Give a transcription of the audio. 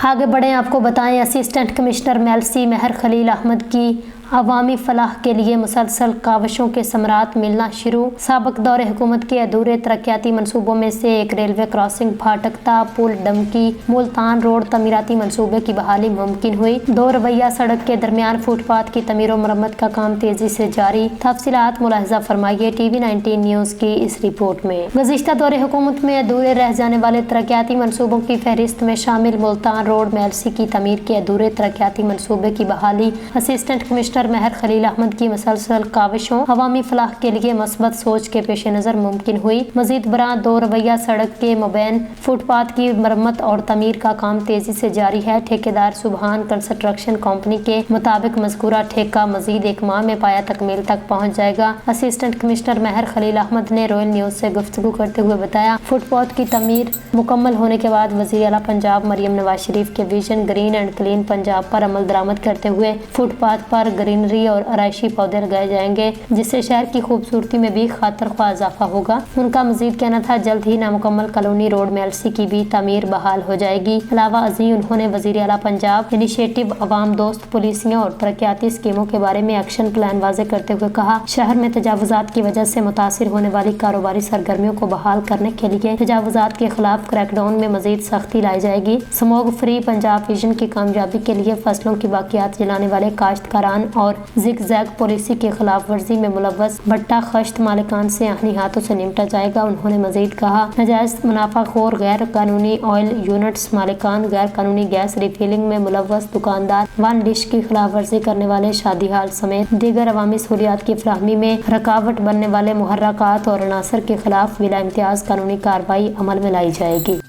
आगे बढ़ें, आपको बताएं, असिस्टेंट कमिश्नर मेलसी महर खलील अहमद की अवामी फलाह के लिए मुसलसल काविशों के समरात मिलना शुरू। साबिक दौरे हुकूमत के अधूरे तरक्याती मनसूबों में से एक रेलवे क्रॉसिंग फाटकता पुल डमकी मुल्तान रोड तमीराती मनसूबे की बहाली मुमकिन हुई। दो रवैया सड़क के दरमियान फुटपाथ की तमीर और मरम्मत का काम तेजी से जारी। तफसीलात मुलाहिजा फरमाइए TV19 न्यूज़ की इस रिपोर्ट में। गुज़िश्ता दौरे हुकूमत में अधूरे रह जाने वाले तरक्याती मनसूबों की फहरिस्त में शामिल मुल्तान रोड मेलसी की तमीर के अधूरे तरक्याती मनसूबे की बहाली, असिस्टेंट कमिश्नर महर खलील अहमद की मुसलसल काविशों अवामी फलाह के लिए मस्बत सोच के पेश नज़र मुमकिन हुई। मजीद बरां दो रवैया सड़क के मबैन फुटपाथ की मरम्मत और तमीर का काम तेजी से जारी है। ठेकेदार सुबहान कंस्ट्रक्शन कंपनी के मुताबिक मज़कूरा ठेका मजीद एक माह में पाया तकमील तक पहुँच जाएगा। असिस्टेंट कमिश्नर महर खलील अहमद ने रॉयल न्यूज़ से गुफ्तगू करते हुए बताया, फुटपाथ की तमीर मुकम्मल होने के बाद वज़ीर आला पंजाब मरियम नवाज शरीफ के vision green and clean Punjab पर अमल दरामद करते हुए फुटपाथ पर ग्रीनरी और आराइशी पौधे लगाए जाएंगे, जिससे शहर की खूबसूरती में भी खातर ख्वाह इजाफा होगा। उनका मजीद कहना था, जल्द ही नामुकम्मल कॉलोनी रोड मेलसी की भी तमीर बहाल हो जाएगी। अलावा अजी उन्होंने वज़ीर आला पंजाब इनिशिएटिव अवाम दोस्त पुलिसियों और तरक्याती स्कीमों के बारे में एक्शन प्लान वाज़े करते हुए कहा, शहर में तजावुज़ात की वजह से मुतासिर होने वाली कारोबारी सरगर्मियों को बहाल करने के लिए तजावुज़ात के खिलाफ क्रैकडाउन में मजीद सख्ती लाई जाएगी। स्मोग फ्री पंजाब विजन की कामयाबी के लिए फसलों की बाकियात जलाने वाले काश्तकारान और जिग जैग पॉलिसी की खिलाफ वर्जी में मुलव्वस भट्टा खश्त मालिकान से आहनी हाथों से निपटा जाएगा। उन्होंने मजीद कहा, नाजायज मुनाफाखोर गैर कानूनी ऑयल यूनिट्स मालिकान, गैर कानूनी गैस रिफिलिंग में मुलव्वस दुकानदार, वन डिश की खिलाफ वर्जी करने वाले शादी हाल समेत दीगर अवामी सहूलियात की फराहमी में रुकावट बनने वाले मुहर्रकात और अनासर के खिलाफ बिला इम्तियाज कानूनी कार्रवाई अमल में लाई जाएगी।